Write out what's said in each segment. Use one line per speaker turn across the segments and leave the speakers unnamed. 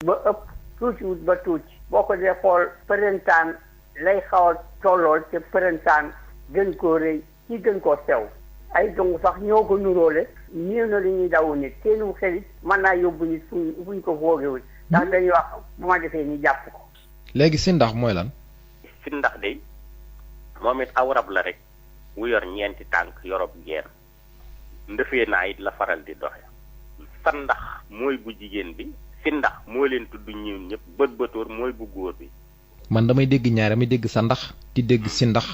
ba ëpp tuutiwut ba tuuti boo ko dee xool përëntaan lay xaw a tollool te përëntaan gën koo rëy ci gën koo sew ay dong sax ñoo ko nuróole néew na li ñuy daw nit teenu xelit mën naa yóbbu nit fuñ ko foogewul ndax dañuy wax bu ma defee ñu jàpp ko.
léegi sindax mooy lan.
sindax de moom it aw rab la rek wu yor ñeenti tànk yorob geen ndëfee naa it la faral di doxe sandax mooy bu jigéen bi sindax moo leen tudd ñëw ñëpp bët bëtóor mooy bu góor bi.
man damay dégg ñaar damay dégg sandax di dégg sindax.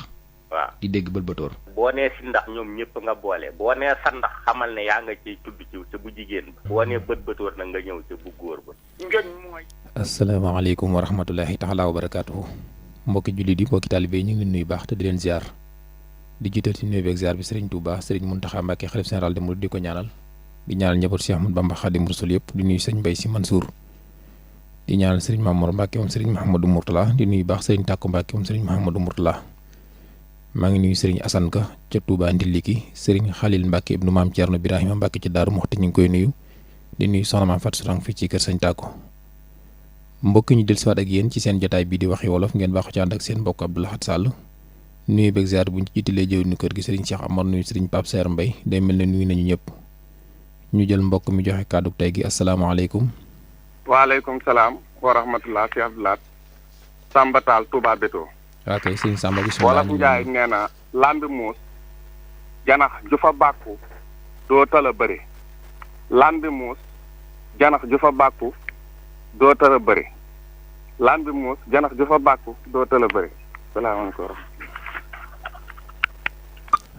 waaw
di dégg bët bëtóor.
boo nee sindax ñoom ñëpp nga boole boo nee sandax xamal ne yaa nga ciy tudd ci ca bu jigéen ba boo nee bët bëtóor nag nga ñëw ca bu góor ba. ngeen mooy.
asalaamaaleykum wa rahmatullahi taala wa barakaatuhu. mbokki jullit yi mbokki taalibe yi ñu ngi leen nuyu baax te di leen ziar di jiital ci nuyu beeg ziar bi Serigne Touba Serigne Mountakha Mbacké xalif général des mourides di ko ñaanal di ñaanal njaboot Cheikh Ahmadou Bamba Khadim Rasoul yëpp di nuyu sëñ Mbaye Sy Mansour di ñaanal Serigne Mamour Mbacké moom Serigne Mouhamadou Mourtala di nuyu baax Serigne Takko Mbacké moom Serigne Mouhamadou Mourtala maa ngi nuyu Serigne Assane Ka ca Touba Ndiliki Serigne Khalil Mbacké ibnu Maam Thierno Birahima Mbacké ci Daaru Muxti ñu ngi koy nuyu di nuyu soxna Maam Fatou Sourang fii ci kër Sëñ Takko mbokk ñu del siwaat ak yéen ci seen jotaay bii di waxi wolof ngeen baaxu ci ànd ak seen mbokk Abdou Lahad Sall nuyu beeg ziar bu ñu jiitalee jëw nu kër gi Serigne Cheikh Amar nuyu Serigne Pape Serre Mbaye day mel ne nuyu nañu ñëpp ñu jël mbokk mi joxe kàddu tey gi asalaamaaleykum.
waaleykum salaam wa rahmatullah si Abdou Lahad Samba Tall Touba Beto.
waaw kay Serigne Samba bisimilah.
wolof Njaay nee na lambi muus janax ju fa bàkku doo tala bëri lambi muus janax ju fa bàkku doo tala bëri lambi muus janax ju fa bàkku doo tala bëri salaamaaleykum.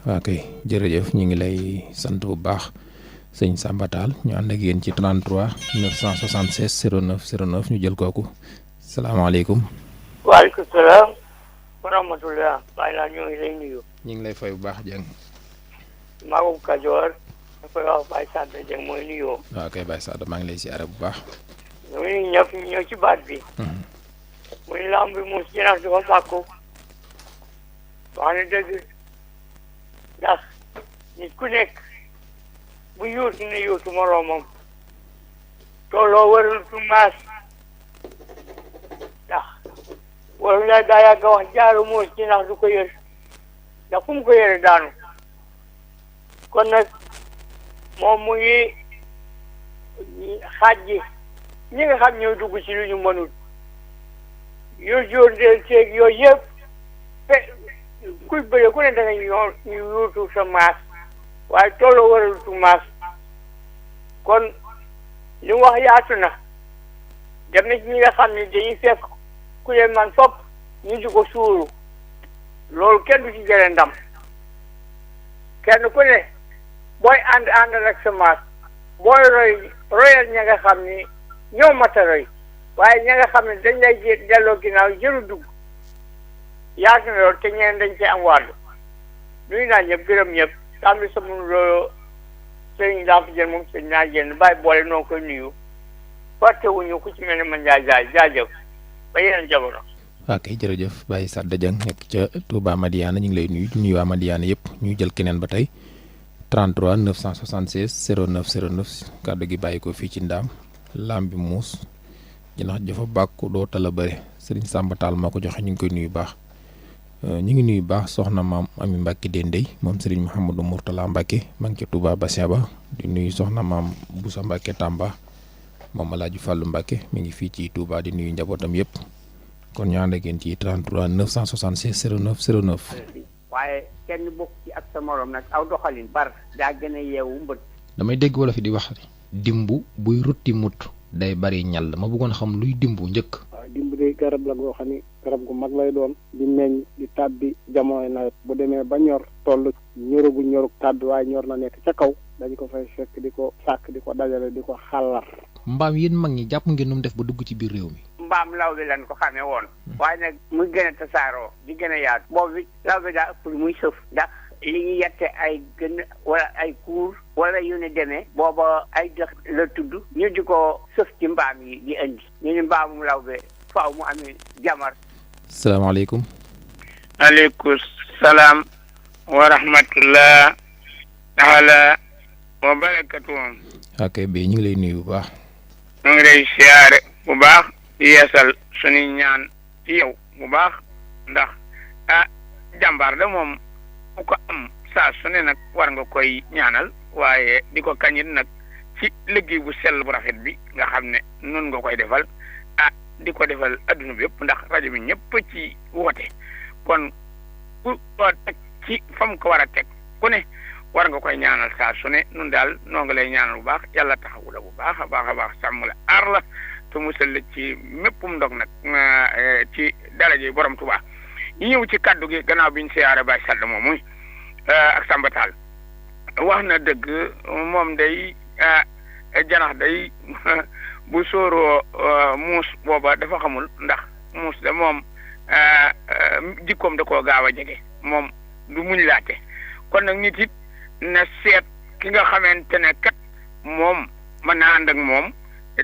waaw kay jërëjëf ñu ngi lay sant bu baax sëñ Samba Tall ñu ànd ak yéen ci 33 976 09 09 ñu jël kooku salaamaaleykum.
waaleykum salaam wa rahmatulah. waaye naa ñoo ngi lay nuyu.
ñu ngi lay fay bu baax Dieng.
Magum Kajoor da koy wax Baye Sadda Dieng mooy nuyoo.
waaw kay Baye Sadda maa ngi lay siyaare bu baax.
ñu ngi ñëpp ñu ñëw ci baat bi. muy lamb bi muus jinax du ko bàkku. wax na dëgg ndax nit ku nekk bu yuutu ne yuutu moroomam tolloo warul tu maas ndax waru laa daa yàgg a wax jaaru muus jinax du ko yër ndax fu mu ko yëre daanu kon nag moom mu ngi xaaj ji ñi nga xam ñoo dugg ci lu ñu mënul yu jóor del teeg yooyu yëpp kuy bëre ku ne da nga ñu yuutu sa maas waaye tolloo waral tu maas kon li mu wax yaatu na dem na ci ñi nga xam ne dañuy fekk ku leen man fopp ñu di ko suuru loolu kenn du ci jëlee ndam kenn ku ne booy àndal ak sa maas booy royal ña nga xam ni ñoo mat a roy waaye ña nga xam ne dañ lay delloo ginnaaw jëru dugg yaatu na loolu te ñeen dañ ci am wàllu nuyu naa ñëpp gërëm ñëpp tam bi sama loolu sëñ daa fi jël moom sëñ naa jënd bàyyi boole noo koy nuyu fàttewuñu ku ci mel ne man jaajëf ba yeneen jamono.
waaw kay jërëjëf Baye Sadda Dieng nekk ca Touba Madiana ñu ngi lay nuyu di nuyu waa Madiana yëpp ñu jël keneen ba tey 33 976 09 09 kàddu gi bàyyi ko fii ci Ndaam lambi muus jinax jafa bàkku doo tala bëre Serigne Samba Tall moo ko joxe ñu ngi koy nuyu baax ñu ngi nuyu baax soxna maam Ami Mbacke Dendey moom Serigne Mouhamadou Mourtala Mbacke maa ngi ca Touba Bassia ba di nuyu soxna maam Boussa Mbacke Tamba moom Alaaji Fàllu Mbacke mi ngi fii ci Touba di nuyu njabootam yëpp kon ñu ànd ak yéen ci 33 976 09 09.
waaye kenn bokk ci ak sa morom nag aw doxalin bar daa gën a yeewu mbët.
damay dégg wala fi di wax dimbu buy rutti mut day bari ñal ma bëggoon xam luy dimbu njëkk.
waaw dimbu day garab la goo xam ni garab gu mag lay doon di meññ di tàbbi jamono nawet bu demee ba ñor toll ñoragu ñorug tàbbi waaye ñor na nekk ca kaw dañu ko fay fekk di ko sàkk di ko dajale di ko xàllar.
mbaam yéen mag ñi jàpp ngeen nu mu def ba dugg ci biir réew mi.
mbaam law bi lañ ko xamee woon. waaye nag muy gën a tasaaroo di gën a yaatu. boobu law bi daa ëpp lu muy sëf. ndax li ñu yette ay gën wala ay kuur wala yu ne demee. booba ay dëx la tudd. ñu di ko sëf ci mbaam yi di indi. ñu ni mbaamu law bi faaw mu amee jamar.
salaamaaleykum.
aleykum salaam wa rahmatullah taala wa barakatuh.
ok bi ñu ngi lay nuyu bu baax.
ñu ngi lay siyaare bu baax di yeesal suñuy ñaan ci yow bu baax ndax jàmbaar da moom ku ko am saa su ne nag war nga koy ñaanal waaye di ko kañit nag ci liggéey bu sell bu rafet bi nga xam ne nun nga koy defal di ko defal adduna bi yëpp ndax rajo bi ñëpp ci woote kon ku ko teg ci fam ko war a teg ku ne war nga koy ñaanal saa su ne nun daal noo nga lay ñaanal bu baax yàlla taxawu la bu baax a baax sàmm la aar la te musal la ci méppum ndog nag ci daraje borom Tuubaa ñu ñëw ci kaddu gi gannaaw bi ñu siyaare Baye Sall moom muy ak Samba Tall wax na dëgg moom day janax day bu sóoroo muus booba dafa xamul ndax muus da moom jikkoom da koo gaaw a jege moom du muñ laate kon nag nit it na seet ki nga xamante ne kat moom mën naa ànd ak moom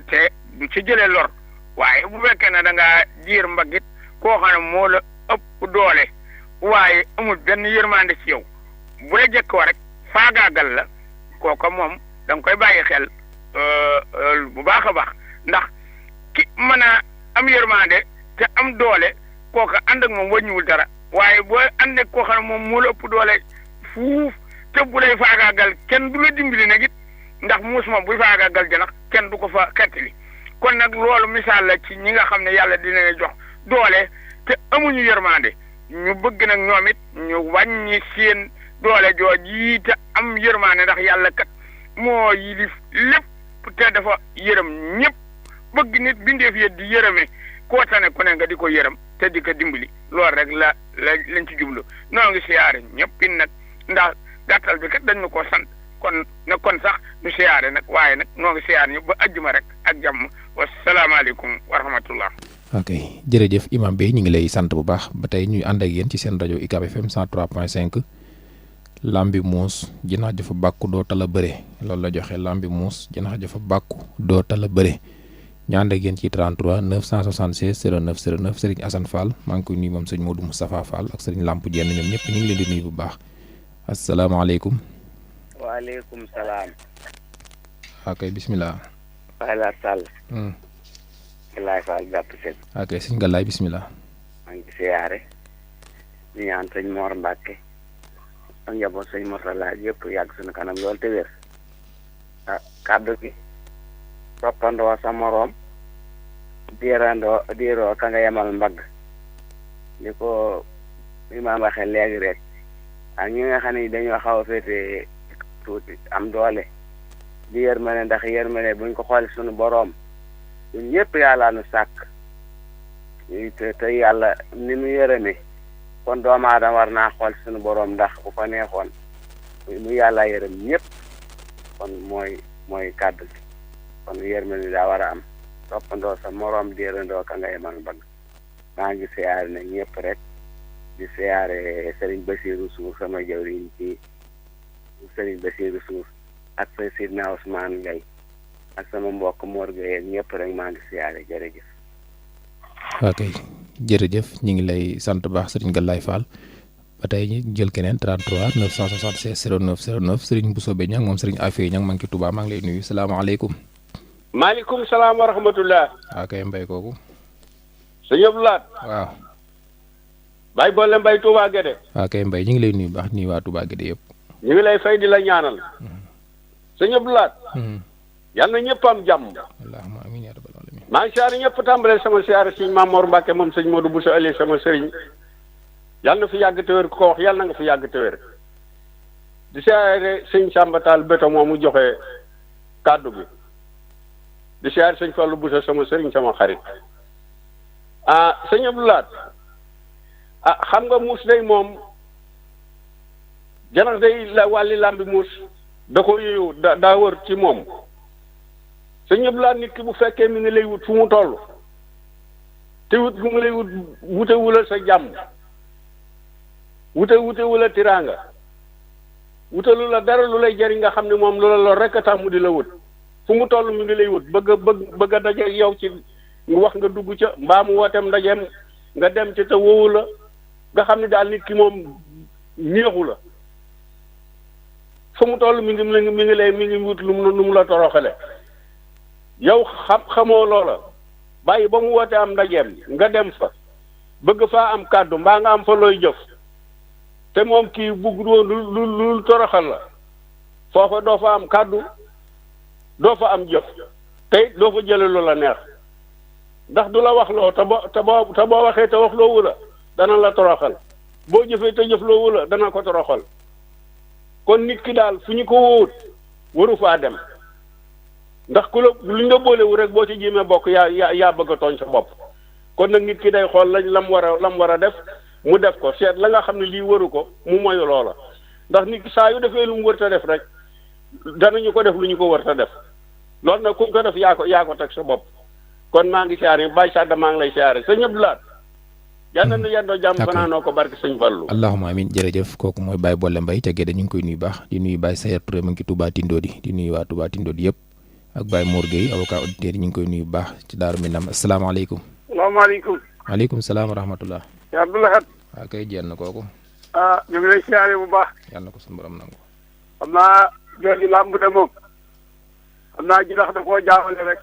te du ci jëlee lor waaye bu fekkee ne da ngaa jiir mbagit koo xam ne moo la ëpp doole waaye amul benn yërmande ci yow bu la jëkkoo rek faagaagal la kooka moom da nga koy bàyyi xel bu baax a baax ndax ki mën a am yërmande te am doole kooka ànd ak moom wàññiwul dara waaye boo ànd ak koo xam ne moom moo la ëpp doole fuuf te bu lay faagaagal kenn du la dimbali nag it ndax muus moom buy faagaagal janax kenn du ko fa xettali kon nag loolu misaal la ci ñi nga xam ne yàlla dina jox doole te amuñu yërmande ñu bëgg nag ñoom it ñu wàññi seen doole jooji te am yërmande ndax yàlla kat moo yilif lépp te dafa yërëm ñëpp bëgg nit bindeef yi di yërëme koo tane ku ne nga di ko yërëm te di ko dimbali loolu rek lañ ci jublu noo ngi siyaare ñëpp it nag ndax gàttal bi kat dañ ma koo sant kon sax ñu siyaare nag waaye nag noo ngi siyaare ñëpp ba ajjuma rek ak jàmm wasalaamaaleykum wa rahmatullah.
ok jërëjëf imam bi ñu ngi lay sant bu baax ba tey ñuy ànd ak yéen ci seen rajo UCAB FM 103.5 lambi muus jinax jafa bàkku doo tala bëre loolu la joxe lambi muus jinax jafa bàkku doo tala bëre ñu ànd ak yéen ci 33 976 09 09 Serigne Assane Fall maa ngi koy nuyu moom sëñ Modou Moustapha Fall ak Serigne Lamp Jenn ñoom ñëpp ñu ngi leen di nuyu bu baax asalaamaaleykum.
waaleykum salaam.
ok bisimilah.
Bayla Sall. Galaay Fall jàpp seen.
ok sëñ Galaay bisimilah.
maa ngi siyaare di ñaan sëñ Mor Mbacke ak njaboot sëñ Mourtala yëpp yàgg suñu kanam lool te wér kàddu gi toppandoo sa moroom diiroo ka nga yemal mbagg li ko imaam waxee léegi rek ak ñi nga xam ne dañoo xaw a féete tuuti am doole di yërmande ndax yërmande buñ ko xool suñu boroom ñun ñëpp yàlla nu sàkk te yàlla ni mu yërëme kon doomu aadama war naa xool suñu boroom ndax bu ko neexoon mu yàlla yërëm ñëpp kon mooy kàddu gi kon yërmande daa war a am toppandoo sa moroom diirandoo ka nga yemal mbagg maa ngi siyaare nag ñëpp rek di siyaare Serigne Bassirou Sour sama jawriñ ci Serigne Bassirou Sour ak sa Sidna Ousmane Gaye ak sama mbokk Mor Gueye ak ñëpp rek maa ngi siyaare jërëjëf.
ok jërëjëf ñu ngi lay sant baax Serigne Galaye Fall ba tey ñu jël keneen 33 976 09 09 Serigne Bousso Be ñang moom Serigne Afia ñang maa ngi ci Touba maa ngi lay nuyu salaamaaleykum.
maaleykum salaam wa rahmatullah.
ok mbay kooku.
sëñ Abdoulaye.
waaw.
Baye Bolle Mbaye Touba Guédé.
ok mbay ñu ngi lay nuyu baax nuyu waa Touba Guédé yëpp.
ñu ngi lay fay di la ñaanal. sëñ Abdoulaye. yal na ñëpp am jàmm.
allahumma amiin yaa rabbal aalamiin.
maa ngi siyaare ñëpp tàmbalee sama siyaare sëñ Mamor Mbacke moom sëñ Modou Bousso Ali sama sëriñ yal na fi yàgg te wér ku ko wax yal na nga fi yàgg te wér. di siyaare sëñ Samba Tall Beto moom mu joxe kàddu gi. di siyaare sëñ Fallou Bousso sama sëriñ sama xarit. sëñ Abdoulaye. xam nga muus day moom janax day la wàlli làmbi muus da ko yooyu daa wër ci moom sëñ Abdoulaye nit ki bu fekkee mi ngi lay wut fu mu toll te wut gu mu lay wut wute wula sa jàmm wute wula tiraanga wute lu la dara lu lay jëriñ nga xam ne moom lu la lor rek a tax mu di la wut fu mu toll mi ngi lay wut bëgg a daje yow ci mu wax nga dugg ca mbaa mu wooteem ndajeem nga dem ci te wowu la nga xam ne daal nit ki moom neexu la fu mu toll mi ngi wut lu mu la toroxale yow xamoo loola bàyyi ba mu woote am ndajeem nga dem fa bëgg faa am kàddu mbaa nga am fa looy jëf te moom kii bugg woon lu toroxal la foofa doo fa am kàddu doo fa am jëf te doo fa jële lu la neex ndax du la wax loo te boo waxee te wax loowu la dana la toroxal boo jëfee te jëf loowu la dana ko toroxal kon nit ki daal fu ñu ko wóot waru faa dem ndax ku la lu ñu la boolewu rek boo ci jéemee bokk yaa bëgg a tooñ sa bopp kon nag nit ki day xool lam war a def mu def ko seet la nga xam ne lii waru ko mu moyu loola ndax nit ki saa yu defee lu mu wër ta def rek danañu ko def lu ñu ko wër ta def loolu nag ku ko def yaa ko teg sa bopp kon maa ngi siyaare Baye Sadda maa ngi lay siyaare sa ñëpp laat yàlla na yendoo jàmm fanaanoo ko barke sëñ Fallu
allahumma amin jërëjëf kooku mooy Baye Bolle Mbaye ca Gédé ñu ngi koy nuyu baax di nuyu Baye Sayer Touré mu ngi Touba Tindodi di nuyu waa Touba Tindodi yëpp ak Baye Mor Gueye avocat auditeur yi ñu ngi koy nuyu baax ci Daaru Minam asalaamaaleykum.
salaamaaleykum.
waaleykum salaam wa rahmatullah.
yaa Abdoulahat.
waa kay jenn kooku.
ñu ngi lay siyaare bu baax.
yàlla na ko suñu borom nangu.
xam naa jooju làmb de moom xam naa ji ndax da koo jaawale rek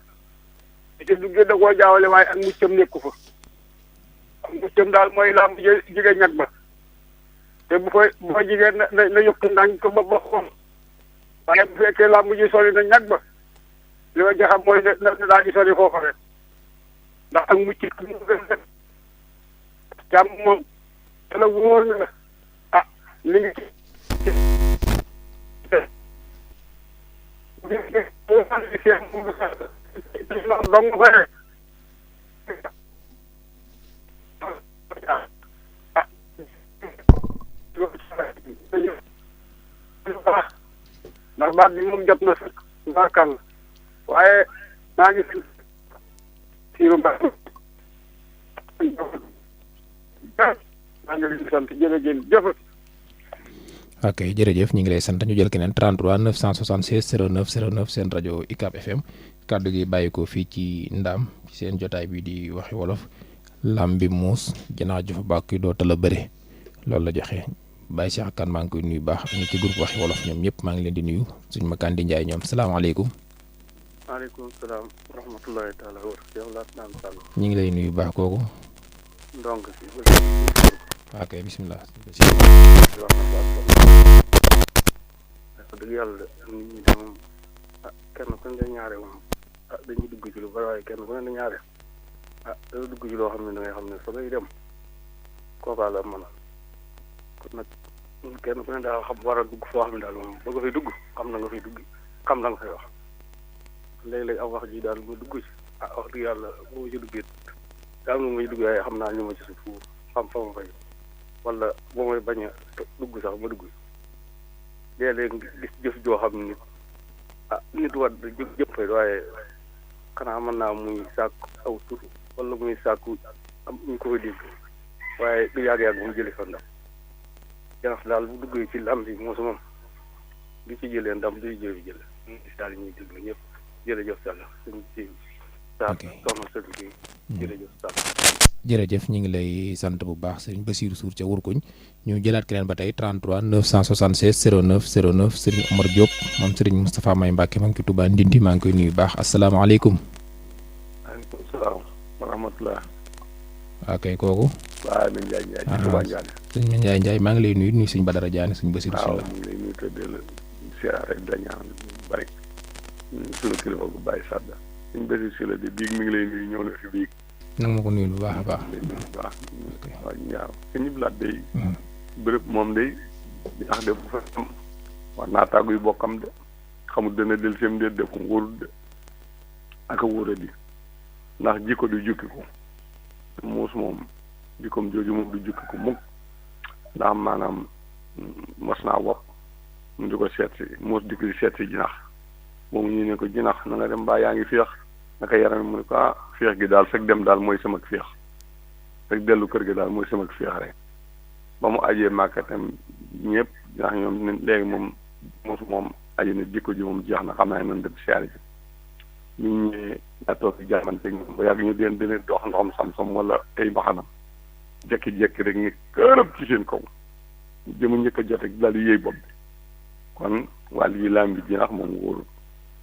te duggee da koo jaawale waaye ak muccam nekku fa ak muccam daal mooy làmb jigéen ñag ba te bu fa jigéen na yokk ndànk ko ba xool waaye bu fekkee làmb ji sori na ñag ba li ma xam mooy na daal di sori foofa rek ndax ak mucc mu gën rek jàmm moom te la wóor na la ah li ngi ci dong fa rek ndax baat bi moom jot na sax ndaakal waaye maa ngi siiru mbaa maa ngi leen di sant jërëjëf.
ok jërëjëf ñu ngi lay sant ñu jël keneen 33 976 09 09 seen rajo UCAB FM kàddu gi bàyyi ko fii ci Ndaam ci seen jotaay bi di waxi wolof lambi muus ginnaaw ju fa bàkk doo tala bëre loolu la joxe Baye Cheikh Kane maa ngi koy nuyu baax ñu ci groupe waxi wolof ñoom ñëpp maa ngi leen di nuyu suñu ma Kandi Ndiaye ñoom salaamaaleykum.
maaleykum salaam wa rahmatulahi taala wa barakatuh.
ñu ngi lay nuyu baax kooku.
donc si.
waaw kay bisimilah.
wax dëgg yàlla nit ñi de moom kenn ku ne ñaare moom dañuy dugg ci lu bari waaye kenn ku ne ñaare dana dugg ci loo xam ne da ngay xam ne fa ngay dem kookaa la mën a kon nag kenn ku ne daal xam war a dugg foo xam ne daal moom ba nga fay dugg xam na nga fay dugg xam na nga fay wax léeg-léeg am wax ji daal mu dugg ci wax dëgg yàlla boo ci duggee daal moom may dugg waaye xam naa ñu ma ci suuf xam fa ma fay wala boo may bañ a dugg sax ma dugg léeg-léeg gis jëf joo xam ne nit war jëpp fay waaye xanaa mën naa muy sàkku aw tur wala muy sàkku am ñu ko fa dégg waaye du yàgg-yàgg mu jëli fa ndam janax daal bu duggee ci lam bi moosu moom du ci jëlee ndam duy jëli jële ñu gis daal ñuy déglu ñëpp jërëjëf Sall suñ ci saa soxna sa liggéey jërëjëf Sall
jërëjëf ñu ngi lay sant bu baax Serigne Bassirou Sour ca Wurkuñ ñu jëlaat keneen ba tey 33 976 09 09 Serigne Omar Diop moom Serigne Moustapha May Mbacke maa ngi ci Touba Ndindi maa ngi koy nuyu baax asalaamaaleykum.
waaleykum salaam wa rahmatulah.
waaw kay kooku.
waaw Aliou Ndiaye Ndiaye. Touba Ndiaye.
sëñ Ndiaye maa ngi lay nuyu sëñ Badara Diané sëñ Bassirou Sour.
waaw ñu ngi lay nuyu te de la siyaar rek la ñaan bari suñu kilifa gu Baye Sadda suñu Bassirou Sour la de biig mi ngi lay nuyu ñëw na fi biig.
nag ma ko nuyu bu baax a baax.
waaw ñaaw sëñ Blaat day bërëb moom day ndax de bu fa am war naa tàggu yu bokkam de xamul dana del sem de def ko wóorul de ak a wóora di ndax jikko du jukki ko muus moom jikkoom jooju moom du jukki ko mukk ndax maanaam mos naa wopp mu di ko seet si muus di ko seet si jinax moom ñu ne ko jinax na nga dem mbaa yaa ngi féex naka yaram mu ne ko féex gi daal fekk dem daal mooy sama féex fekk dellu kër gi daal mooy sama féex rek ba mu ajee Màkka tam ñëpp ndax ñoom léegi moom mosu moom aji na jikko ji moom jeex na xam naa ne dem siyaare ji ñu ñëwee daa toog ci jaamante ñoom ba yàgg ñu dina dox ndoxam sam-sam wala ay mbaxanam jekki-jekki rek ñu kërëb ci seen kaw jëmu njëkk a jote daal di yëy bopp bi kon wàll yi laam bi jinax moom wóorul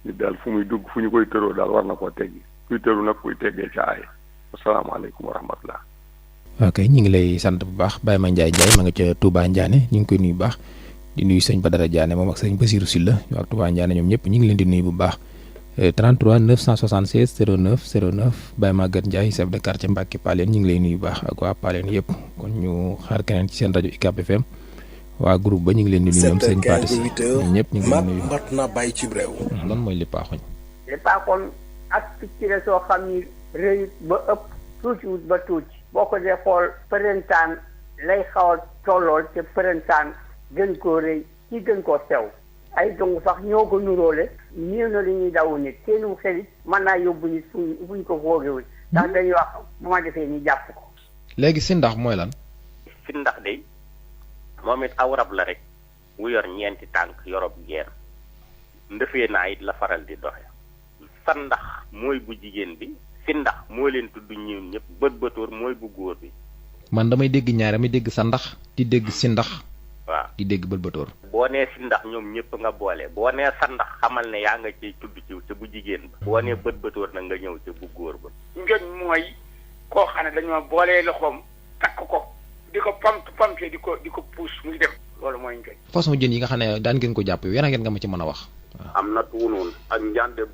nit daal fu muy dugg fu ñu koy tëroo daal war na koo teggi
kuy tëru nag kuy teggee ca ay asalaamaaleykum wa rahmatullah.
ok ñu ngi lay sant bu baax Baye Ma Ndiaye ma nga ca Touba Ndiané ñu ngi koy nuyu bu baax di nuyu sëñ Badara Diané moom ak sëñ Basirou Sylla ñu ak Touba Ndiané ñoom ñëpp ñu ngi leen di nuyu bu baax 33 976 09 09 Baye Maguette Ndiaye chef de quartier Mbacke Paleen ñu ngi lay nuyu bu baax ak waa Paleen yëpp kon ñu xaar keneen ci seen rajo UCAB FM waa groupe ba ñu ngi leen di nuyu ñoom sëñ Patis ñoom ñëpp ñu ngi leen di nuyu
mat na bàyyi ci réew.
lan mooy lippaaxoñ.
lippaaxoñ ak picc la soo xam ni rëyut ba ëpp tuutiwut ba tuuti boo ko dee xool përëntaan lay xaw a tollool te përëntaan gën koo rëy ci gën koo sew ay dong sax ñoo ko nuróole néew na li ñuy daw nit seenu xelit mën naa yóbbu nit fuñ ko foogewul ndax dañuy wax bu ma defee ñu jàpp ko.
léegi si ndax mooy lan.
si ndax de moom it aw rab la rek wu yor ñeenti tànk yorob geer ndëfee naa it la faral di doxe sa ndax mooy bu jigéen bi si ndax moo leen tudd ñëw ñëpp bëtóor mooy bu góor bi.
man damay dégg ñaar damay dégg sa ndax di dégg si ndax.
waaw
di dégg bëtóor.
boo nee si ndax ñoom ñëpp nga boole boo nee sa ndax xamal ne yaa nga ciy tudd ci ca bu jigéen ba. boo nee bëtóor na nga ñëw ca bu góor ba.
njoñ mooy koo xam ne dañoo boolee loxoom takk ko di ko pamte di ko puus muy dem loolu mooy njoñ.
façon jën yi nga xam ne daan ngeen ko jàpp yow yana ngeen nga ma ci mën a wax.
am na tuunoon ak njande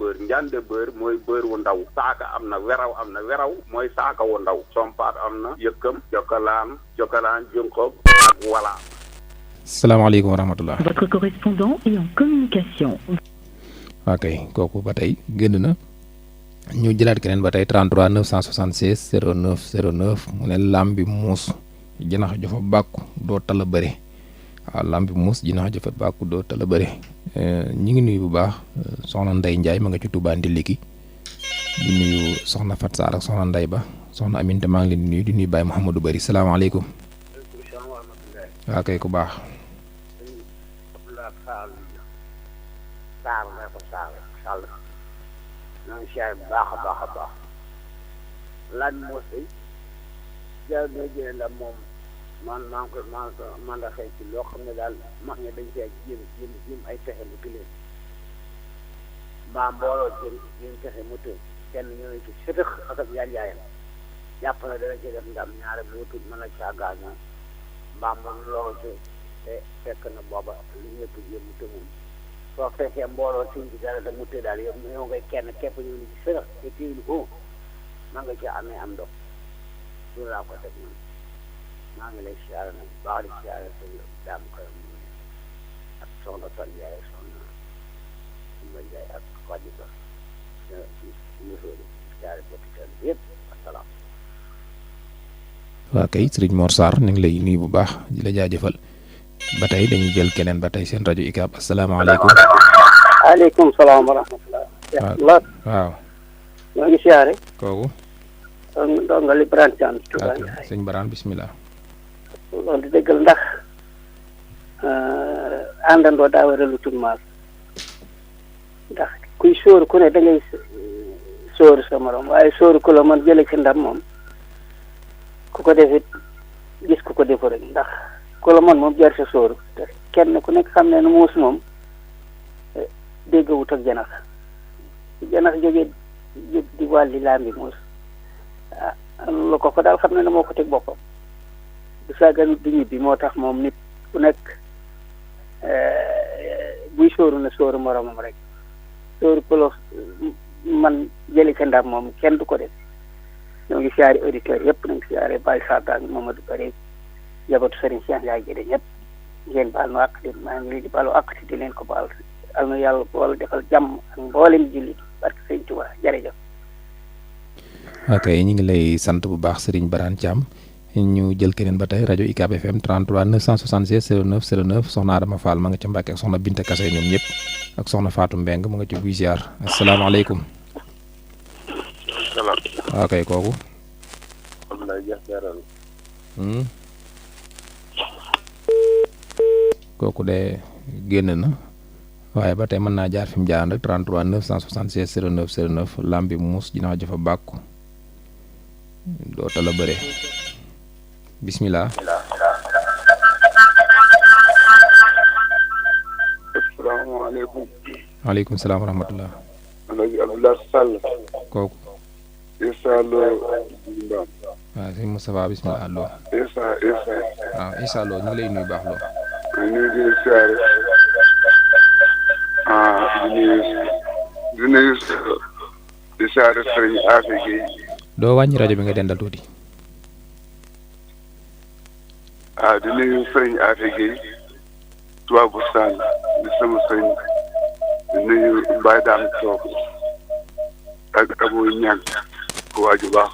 bër mooy bër wu ndaw saaka am na weraw mooy saaka wu ndaw sompaat am na yëkkam jokkalaan jënkob ak wala.
salaamaaleykum wa rahmatullah.
Votre correspondant est en communication.
ok kooku ba tey génn na ñu jëlaat keneen ba tey 33 976 09 09 mu ne lambi muus jinax jofa bàkku doo tala bëre waaw lambi muus jinax jofa bàkku doo tala bëre ñi ngi nuyu bu baax soxna Ndeye Ndiaye ma nga ci Touba Ndiliki di nuyu soxna Fat Sarr ak soxna Ndeye Ba soxna Aminta maa ngi leen di nuyu di nuyu Baye Mouhamadou Bari salaamaaleykum. waaw kay ku baax.
ñoo ngi siyaare bu baax a baax a baax laaj moos yi jaar na jëlee ndax moom man la xëy ci loo xam ne daal mag ñi dañ see jéem ay pexe mu tëlee mbaa mbooloo jéem pexe mu tël kenn ñu ne ci sëtëx ak ak yaayam jàpp na dana ci def ndam ñaare bu tuut mën a caagaañoo mbaa moom loolu te fekk na booba li ñëpp jéem mu tëmoon soo fekkee mbooloo suñ ci dara da mu tëdd daal yow ngay kenn képp ñu ni ci sërax te tiilu ko maa nga ci amee am ndox loolu laa ko teg man maa ngi lay siyaare nag baax di siyaare sa daam koy ak soxna Tan Njaay soxna Sumba Njaay ak Xadi Ba musóori siyaare bokki tan bi yëpp asalaam.
waa kay Serigne Mor Sarr ñu ngi lay nuyu bu baax di la jaajëfal ba tey dañuy jël keneen ba tey seen rajo UCAB asalaamaaleykum.
waaleykum salaam wa rahmatulah.
waaw.
ñoo ngi siyaare.
kooku.
donc nga li Barane Thiam.
ok sëñ Barane bisimilah.
loolu di dëggal ndax àndandoo daa war a lu tudd maas ndax kuy sóoru ku ne da ngay sóoru sa morom waaye sóoru ku la man jële ci ndam moom ku ko defit gis ku ko defu rek ndax. ku la man moom jar sa sóoru te kenn ku nekk xam ne ne muus moom dégg wut ak janax jóge di wàlli lambi muus lu ko daal xam ne ne moo ko teg boppam du saagan du ñibbi moo tax moom nit ku nekk buy sóoru na sóoru moromam rek sóoru ku la man jëli ca ndam moom kenn du ko def ñoo ngi siyaare auditeurs yëpp nañ siyaare Baye Sata ak Mamadou Bari jabatu Serigne Cheikh Ndiaye Guède ñëpp ngeen baal nu àq maa ngi leen di baalu àq di leen ko baal al na yàlla boole defal jàmm ak mboolem jullit barke Sëñ Tuubaa jërëjëf.
ok ñu ngi lay sant bu baax Serigne Barane Thiam ñu jël keneen ba tey rajo UCAB FM 33 976 09 09 soxna Adama Fall ma nga ca Mbàkke ak soxna Binta Kase ñoom ñëpp ak soxna Fatou Mbeng mu nga ci Guy Ziar asalaamaaleykum. ok kooku. kooku de génn na waaye ba tey mën naa jaar fi mu jaaran rek 33 976 09 09 lambi muus dinaa jëfa bàkku doo tala bëre bismillah.
asalaamaaleykum.
waaleykum salaam wa rahmatullah.
Alaaji Abdoulaye Sall.
kooku.
Issa Lo Mbaam.
waaw sëñ Moustapha bismillah Lo.
Issa.
waaw Issa Lo ñu ngi lay nuyu baax Lo.
ñu ngi di siyaare di siyaare sëriñ Afi Gueye.
doo wàññi rajo bi nga dendal tuuti.
di nuyu sëriñ Afi Gueye Touba Boustane di sama sëriñ di nuyu Baye Dame Sow ak Abou Niang ku waaju baax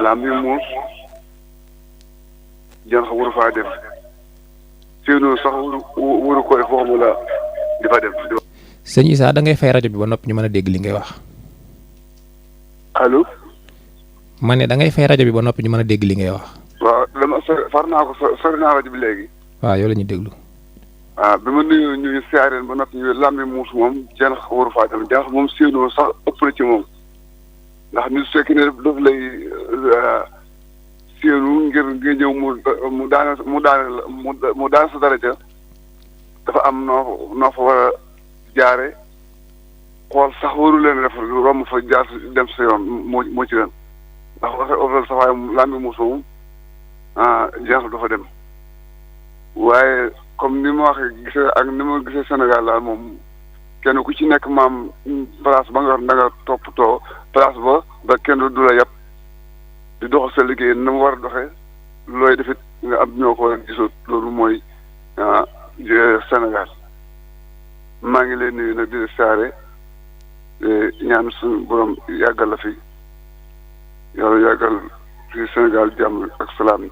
lambi muus jën xa waru faa dem sinon sax waru ko def waxuma la di fa dem.
sëñ Issa da ngay fay rajo bi ba noppi ñu mën a dégg li ngay wax.
allo.
ma ne da ngay fay rajo bi ba noppi ñu mën a dégg li ngay wax.
waaw dama far naa ko sori naa rajo bi léegi.
waaw yow la ñuy déglu.
bi ma nuyu ñu siyaareen ba noppi ñu lambi muus moom jën xa waru faa dem jën xa moom sinon sax ëpp na ci moom ndax nit su fekkee ne daf lay séenu ngir nga ñëw mu daana sa daraja dafa am noo fa war a jaare xool sax waru leen def romb fa jaar dem sa yoon moo ci leen ndax waxe sax waaye lambi muus moom jeex dafa dem waaye comme ni ma waxee gisee ak ni ma gisee Sénégal daal moom kenn ku ci nekk maam place ba nga war da nga toppatoo place ba kenn du la yàpp di dox sa liggéey na mu war a doxee looy defit nga am ñoo ko gisut loolu mooy Sénégal maa ngi leen nuyu nag di la saare ñaan suñu borom yàggal la fi yàlla yàggal fi Sénégal jàmm ak salaam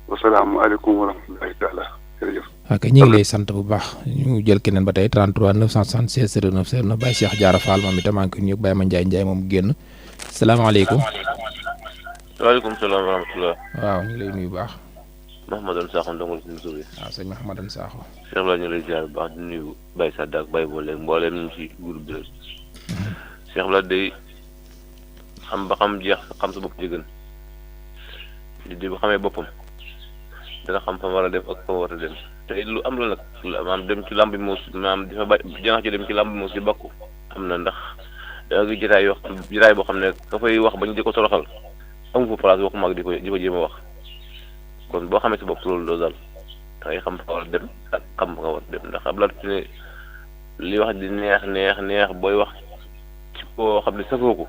wasalaamualeykum wa rahmatulahi taala jërëjëf.
ok ñu ngi lay sant bu baax ñu jël keneen ba tey 33 976 09 09 Baye Cheikh Diarra Fall moom itam maa ngi koy nuyu Baye Ma Ndiaye moom génn salaamaaleykum.
waaleykum salaam wa rahmatulah.
waaw ñu ngi lay nuyu bu baax.
Mahamadan Sakho ndongol suñu tur bi.
waaw sëñ Mahamadan Sakho.
Cheikh Ibrahima ñu lay ziar bu baax di nuyu Baye Sadda ak Baye Boole mbooleem ñu ci groupe bi la. Cheikh Ibrahima day xam ba xam jeex xam sa bopp ci gën di bu xamee boppam dana xam fa war a dem ak fa war a dem te lu am la nag maanaam dem ci lambi muus maanaam dafa ba janax ci dem ci lambi muus di bakku am na ndax da nga jotaay boo xam ne ka fay wax bañ di ko toroxal amu fa place waxuma ak di ko jéem a wax kon boo xamee sa bopp loolu doo dal da ngay xam fa war a dem ak xam fa nga war a dem ndax ab la ne li wax di neex booy wax ci koo xam ne safoo ko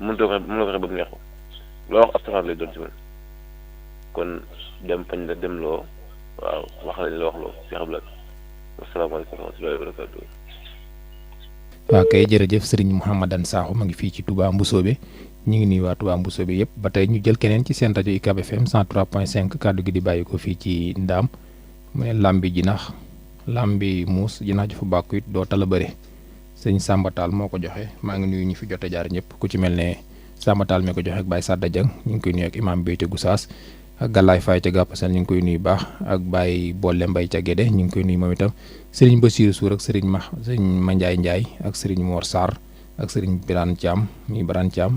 mënoo fexe ba mu neex ko loo wax ab safar lay doon ci man kon dem fañ la dem loo waaw wax lañ la wax loo Cheikh Abdoulaye asalaamaaleykum wa rahmatullahi wa barakatuh.
waaw kay jërëjëf Serigne Mouhamadan Sakho ma ngi fii ci Touba Mbousobé ñu ngi nuyu waa Touba Mbousobé yëpp ba tey ñu jël keneen ci seen rajo UCAB FM 103.5 kàddu gi di bàyyi ko fii ci Ndaam mu ne lambi jinax lambi muus jinax ju fa bàkku it doo tala bëre sëñ Samba Tall moo ko joxe maa ngi nuyu ñi fi jot a jaar ñëpp ku ci mel ne Samba Tall mi ko joxe ak Baye Sadda Dieng ñu ngi koy nuyu ak imam Béy ca Goussaas ak Galaye Faye ca Gàppasal ñu ngi koy nuyu baax ak Baye Bolle Mbay ca Gédé ñu ngi koy nuyu moom itam Serigne Bassirou Sour ak sëñ Mandiaye Ndiaye ak Serigne Mor Sarr ak Serigne Birane Thiam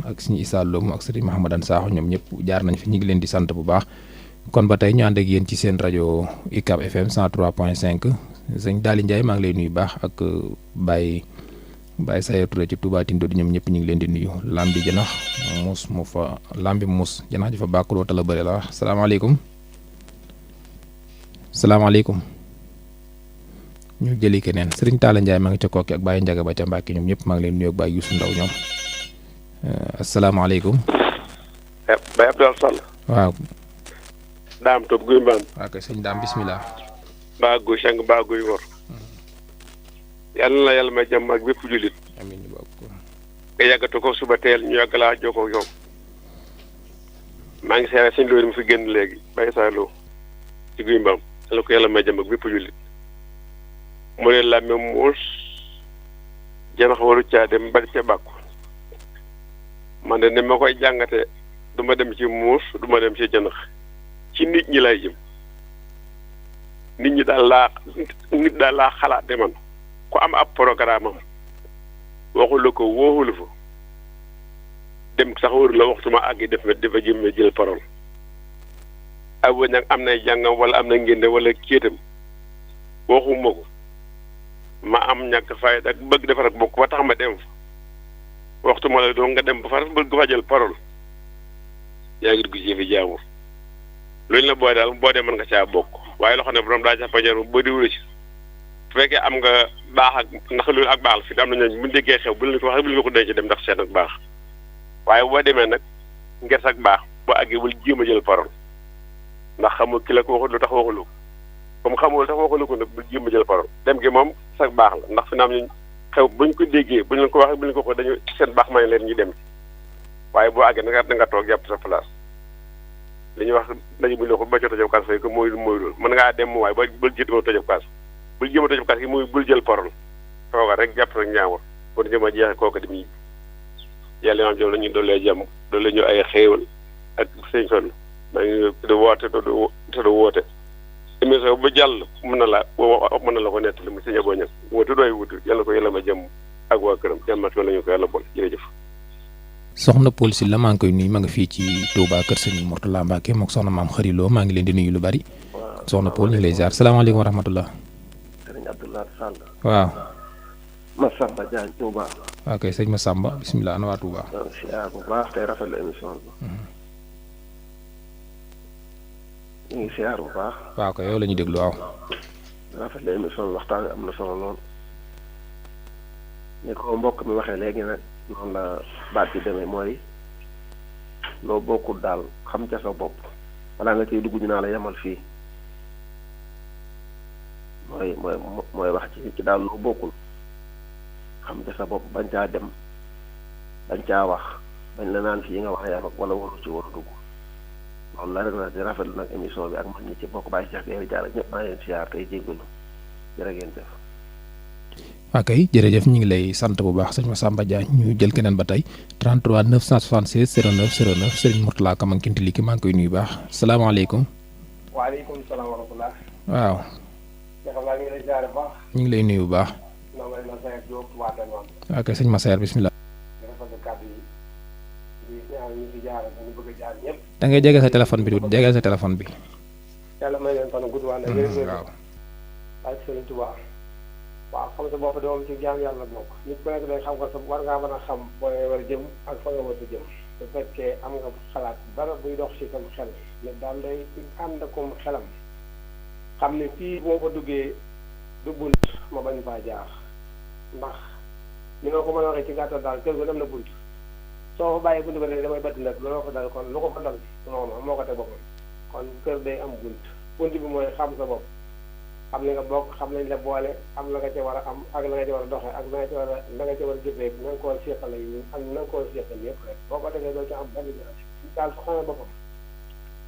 ak Serigne Issa Lom ak Serigne Mahamadan Sakho ñoom ñëpp jaar nañ fi ñu ngi leen di sant bu baax kon ba tey ñu ànd ak yéen ci seen rajo UCAB FM 103.5 sëñ Daali Ndiaye maa ngi lay nuyu baax ak Baye Sayer Touré ci Touba Tindo di ñoom ñëpp ñu ngi leen di nuyu lambi janax muus mu fa lambi muus janax ji fa bàkkuloo tala bëri la wax salaamaaleykum ñu jëli keneen Serigne Talla Ndiaye maa ngi ca Kokki ak Baye Ndiaga ba ca Mbàkke ñoom ñëpp maa ngi leen nuyu ak Baye Youssou Ndaw ñoom asalaamaaleykum.
Baye Abdoulaye Sall.
waaw.
Daam Top Guy Mbaan.
waaw kay sëñ Daam bismillah.
Mbaa Guy Sang Mbaa Guy Wor. yàlla na yàlla may jàmm ak bépp jullit.
amiin ñu bokk ko.
nga yàggatu ko suba teel ñu yàgg laa jokkoo ak yow. maa ngi seere sëñ Lo mu fi génn léegi Baye Sa Lo ci Guy Mbaam yàlla ko yàlla may jàmm ak bépp jullit. mu ne la même muus janax waru caa dem ba ca bàkku man de ne ma koy jàngate du ma dem ci muus du ma dem ci janax ci nit ñi lay jëm nit daal laa xalaat de man ku am ab programme am waxul la ko wóoxulu fa dem sax waru la waxtuma àgg dafa jëmme jël parole ak wa nag am nay jàngam wala am na ngénde wala kéetam waxuma ko ma am ñàkk fayda ak bëgg defar ak bokk ba tax ma dem fa waxtu moo la doon nga dem ba far bëgg fa jël parole yaa ngi dugg ci fi jaamu luñ la booy daal boo dee mën nga caa bokk waaye loo xam ne borom daa ca fajar ba diwlu ci bu fekkee am nga baax ak ndax loolu ak baax la fi am na ñooñu bu ñu déggee xew bu ñu ko waxee bu ñu ko denc dem ndax seen ak baax waaye boo demee nag ngir sag baax boo àggee bul jéem a jël parole ndax xamul ki la ko waxul lu tax waxulu comme xamul tax waxulu ko nag bul jéem a jël parole dem gi moom sag baax la ndax fi na am ñu xew buñ ko déggee buñ leen ko waxee bu ñu ko dañu seen baax may leen ñu dem ci waaye boo àggee na nga toog jàpp sa place li ñuy wax dañu buñ la ko ba ca tëjëb kaas fay ko mooy loolu mën ngaa dem waaye ba bul jiit ko tëjëb kaas bul jéem a tëjëb kaas gi muy bul jël parole tooga rek jàpp rek ñaawar kon jëm a jeexe kooku dem yi yàlla yoon jom la ñu doolee jàmm doole ñu ay xéewal ak sëñ Fall maa ngi di woote te du woote émission ba jàll mën na la ko nettali mu sëñ Abo Ñaŋ woote dooy wutu yàlla ko yàlla ma jàmm ak waa këram jàmmat la ñu ko yàlla bool jërëjëf.
soxna Paul Sylla maa ngi koy nuyu ma nga fii ci Touba kër sëñ Mourtala Mbacke mook soxna maam xariloo maa ngi leen di nuyu lu bari soxna Paul ñu ngi lay ziar salaamaaleykum wa rahmatullah.
sëriñ Abdoulaye Sall.
waaw.
Massamba Diagne Touba.
waaw kay sëñ Massamba bisimilah ana waa Touba.
siyaar bu baax tey rafetlu émission bi. ñu ngi siyaar bu baax.
waaw kay yow la ñuy déglu waaw.
rafetlu émission bi waxtaan am na solo lool. ni ko mbokk mi waxee léegi nag noonu la baat bi demee mooy loo bokkul daal xam ca sa bopp balaa nga ciy dugg ñu naa la yemal fii mooy wax ci daal loo bokkul xam ca sa bopp bañ caa dem bañ caa wax bañ la naan fii nga wax yam ak wala waru ci war a dugg loolu la rek na di rafetlu nag émission bi ak man ñi ci bokk bàyyi Cheikh Gueye Diarra ñëpp maa ngi leen siyaar tey jéggalu jërë ngeen jëf.
ok jërëjëf ñu ngi lay sant bu baax sëñ Massamba Diagne ñu jël keneen ba tey 33 976 09 09 Serigne Mourtala Kamankinti Liki maa ngi koy nuyu baax salaamaaleykum.
waaleykum salaam wa rahmatulah.
waaw.
ñu ngi lay ziare bu baax.
ñu ngi lay nuyu bu baax. ok sëñ Massaer bisimilah. da ngay jege sa téléphone bi tuuti jege sa téléphone bi.
yàlla may leen fan gudd waan
waaw.
ak Serigne Touba. waaw xam sa bopp de moom ci jaam yàlla bokk nit ku nekk day xam nga sa war ngaa mën a xam booy war a jëm ak fa nga war a jëm su fekkee am nga xalaat dara buy dox ci sam xel ne daal day ànd akum xelam xam ne fii boo ko duggee du bunt ma bañ faa jaar ndax ni nga ko mën a waxee ci gàttal daal kër ga dem na bunt soo fa bàyyi bunt ba ne damay batti nag looloo ko dal kon lu ko fa dal noonu moo ko te boppam kon kër day am bunt bi mooy xam sa bopp xam li nga bokk xam lañ la boole am la nga ca war a am ak la nga ca war a doxee ak la nga ca war a jëfee na nga koo seqale yi ak na nga koo seqal yëpp rek boo ko defee doo ci am benn daal su xamee boppam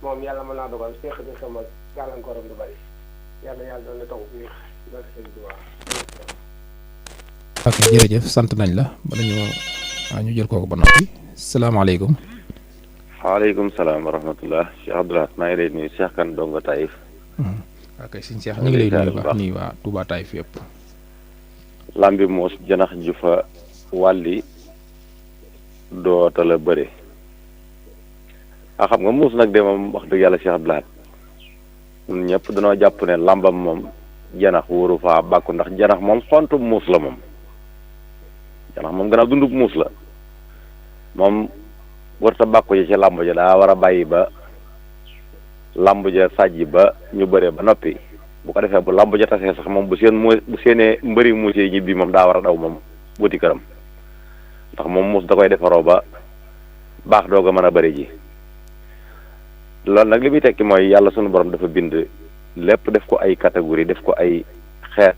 moom yàlla mën naa dogal seq bi sama gàllankooram du bari yàlla doon na taw fii loolu sëñ bi waaw.
ok jërëjëf sant nañ la bala ñu jël kooku ba noppi salaamaaleykum.
waaleykum salaam wa rahmatullah Cheikh Abdoulaye maa ngi lay nuyu Cheikh Kane Dongo Taïf.
ok sëñ Cheikh ñu ngi lay nuyu baax nii waa Touba Taïf yëpp.
lambi moos janax ju fa wàlli doota la bëre xam nga muus nag de moom wax dëgg yàlla Cheikh Abdoulaye ñun ñëpp dañoo jàpp ne lambam moom janax wóoru faa bàkku ndax janax moom xontu muus la moom janax moom gannaaw dundub muus la moom warta bàkku ji ci làmb ja daa war a bàyyi ba lamb ja sàjji ba ñu bëree ba noppi bu ko defee bu lamb ja tasee sax moom bu seenee mbëri muus yi ñibbi moom daa war a daw moom wuti këram ndax moom muus da koy defaroo ba baax doog a mën a bëri ji loolu nag li muy tekki mooy yàlla sunu borom dafa bind lépp def ko ay catégorie def ko ay xeet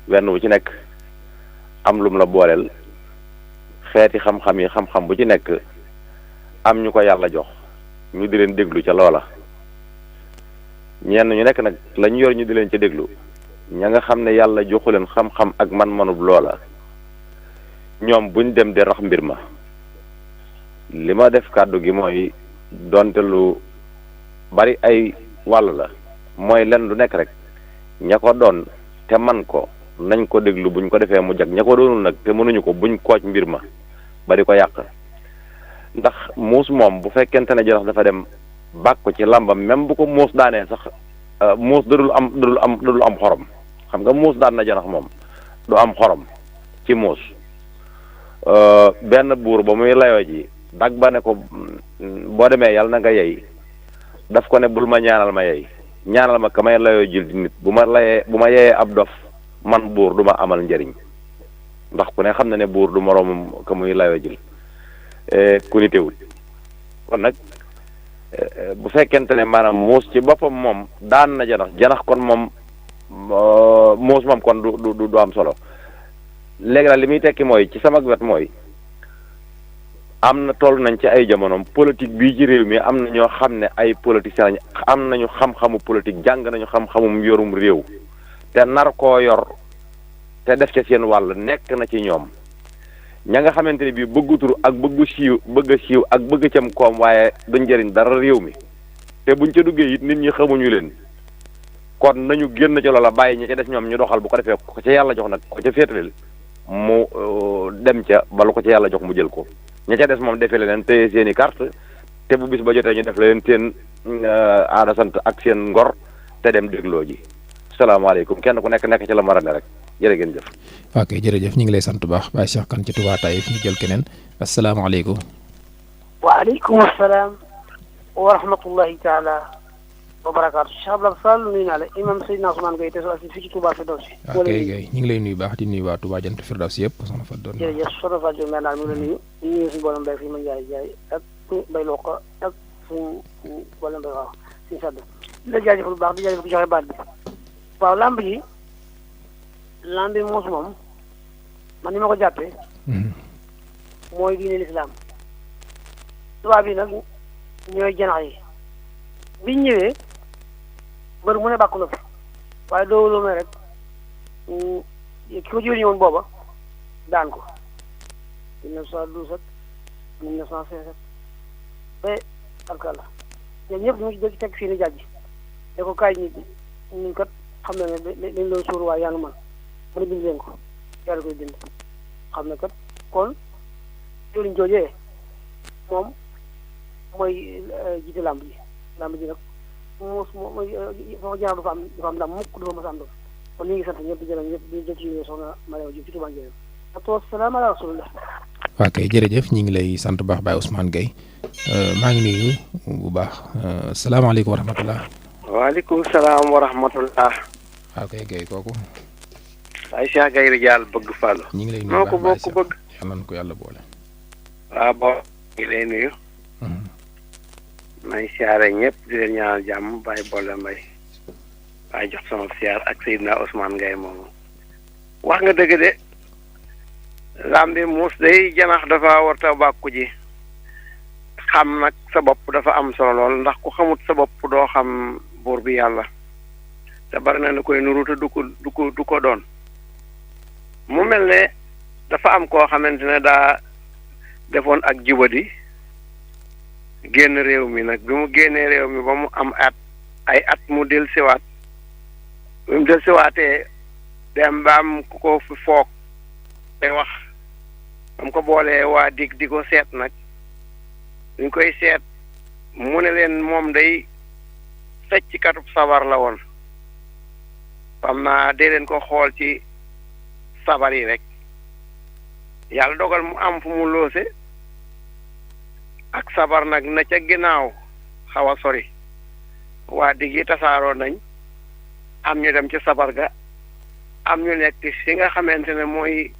wenn bu ci nekk am lum la booleel xeeti xam-xam yi xam-xam bu ci nekk am ñu ko yàlla jox ñu di leen déglu ca loola ñenn ñu nekk nag la ñu yor ñu di leen ca déglu ña nga xam ne yàlla joxu leen xam-xam ak man-manub loola ñoom buñ dem di rax mbir ma li ma def kàddu gi mooy donte lu bari ay wàll la mooy len lu nekk rek ña ko doon te man ko nañ ko déglu buñ ko defee mu jag ña ko doonul nag te mënuñu ko buñ kooj mbir ma bari ko yàq ndax muus moom bu fekkente ne janax dafa dem bàkk ci làmbam même bu ko muus daanee sax muus dadul am xorom xam nga muus daan na janax moom du am xorom ci muus benn buur ba muy layoo ji dag ba ne ko boo demee yàlla na nga yey daf ko ne bul ma ñaanal ma yey ñaanal ma ka may layoo jil di nit bu ma yeyee ab dof man buur du ma amal njëriñ ndax ku ne xam na ne buur du moroomam ka muy layoo jil ku ni teewul kon nag bu fekkente ne maanaam muus ci boppam moom daan na janax kon moom muus moom kon du am solo léegi nag li muy tekki mooy ci sama wet mooy am na toll nañ ci ay jamonoom politique bii ci réew mi am na ñoo xam ne ay politiciens lañ am nañu xam-xamu politique jàng nañu xam-xamum yorum réew te nar koo yor te def ca seen wàll nekk na ci ñoom ña nga xamante ne bii bëggu tur ak bëgg a siiw ak bëgg cam koom waaye duñ jëriñ dara réew mi te buñ ca duggee it nit ñi xamuñu leen kon nañu génn ci loola bàyyi ñi ca des ñoom ñu doxal bu ko defee ko ca yàlla jox nag ko ca féetaleel mu dem ca balu ko ca yàlla jox mu jël ko ña ca des moom defee leen téye seen i carte te bu bis ba jotee ñu def leen seen aada sant ak seen ngor te dem dégloo ji salaamaaleykum kenn ku nekk ci la mara ne rek jërë ngeen jëf.
ok jërëjëf ñu ngi lay sant bu baax Baye Cheikh Kane ci Touba Taïf ñu jël keneen asalaamaaleykum.
waaleykum salaam wa rahmatullahi taala wa barakaatu. Cheikh Abdou Sall nuyu naa la imam Seydina Ousmane Gueye te soo asi fii ci Touba Firdawsi.
ok Gueye ñu ngi lay nuyu baax di nuyu waa Touba Jant Firdawsi yëpp soxna Fatou doon.
jërëjëf soxna Fatou Diop daal mi ngi la nuyu nuyu suñu borom mbay fii ma jaay ak suñu bay loo ko ak suñu borom mbay waaw suñu sàdd di la jaajëfal bu baax di jaajëfal ku joxe baat bi waaw lamb ji moos moom man ni ma ko jàppee mooy diine lislaam tubaab yi nag ñooy janax yi biñ ñëwee mbër mu ne bàkku na fi waaye doowuloo may rek ki ko jiwéñu woon booba daan ko 1912 ak 1905 ba alkalla ñoom ñëpp ñu ngi teg fii ni jàjj ne ko kaay ñun kat xam na ne dañ doon suur waaye yaa ngi man mën a bind leen ko yàlla koy bind xam ne kat kon jëliñ joojee moom mooy jiite làmb ji nag moos mooy foo jaar du fa am ndam mukk du fa mos a am ndam kon ñu ngi sant ñëpp di gërëm ñëpp di jot ci soxna Mariama Diouf ci Touba Ndiaye asalaam ala rasulillah.
ok jërëjëf ñu ngi lay sant bu baax Baye Ousmane Gueye maa ngi nuyu bu baax salaamaaleykum wa rahmatullah.
waaleykum salaam wa rahmatullah.
ok Gueye kooku.
ay Cheikh Gueye Rijaal bëgg Fallou.
ñu ngi lay nuyu
ko bokk bëgg.
yal nañu ko yàlla boole.
waaw bon ngi lay nuyu. may siyaare ñëpp di leen ñaanal jàmm bàyyi boole mbay waaye jox sama siyaar ak Seydina Ousmane Gueye moomu. wax nga dëgg de lambi muus day janax dafa warta bàkku ji xam nag sa bopp dafa am solo lool ndax ku xamut sa bopp doo xam buur bi yàlla te bari na ni koy nuru te du ko doon mu mel ne dafa am koo xamante ne daa defoon ak jubadi génn réew mi nag bi mu génnee réew mi ba mu am ay at mu del siwaat bi mu del siwaatee dem ba am ku ko fi foog te wax am ko boolee waa dig di ko seet nag duñ koy seet mu ne leen moom day fecc katub sabar la woon xam naa dee leen ko xool ci sabar yi rek yàlla dogal mu am fu mu loose ak sabar nag na ca ginnaaw xaw a sori waa dig yi tasaaroo nañ am ñu dem ci sabar ga am ñu nekk fi nga xamante ne mooy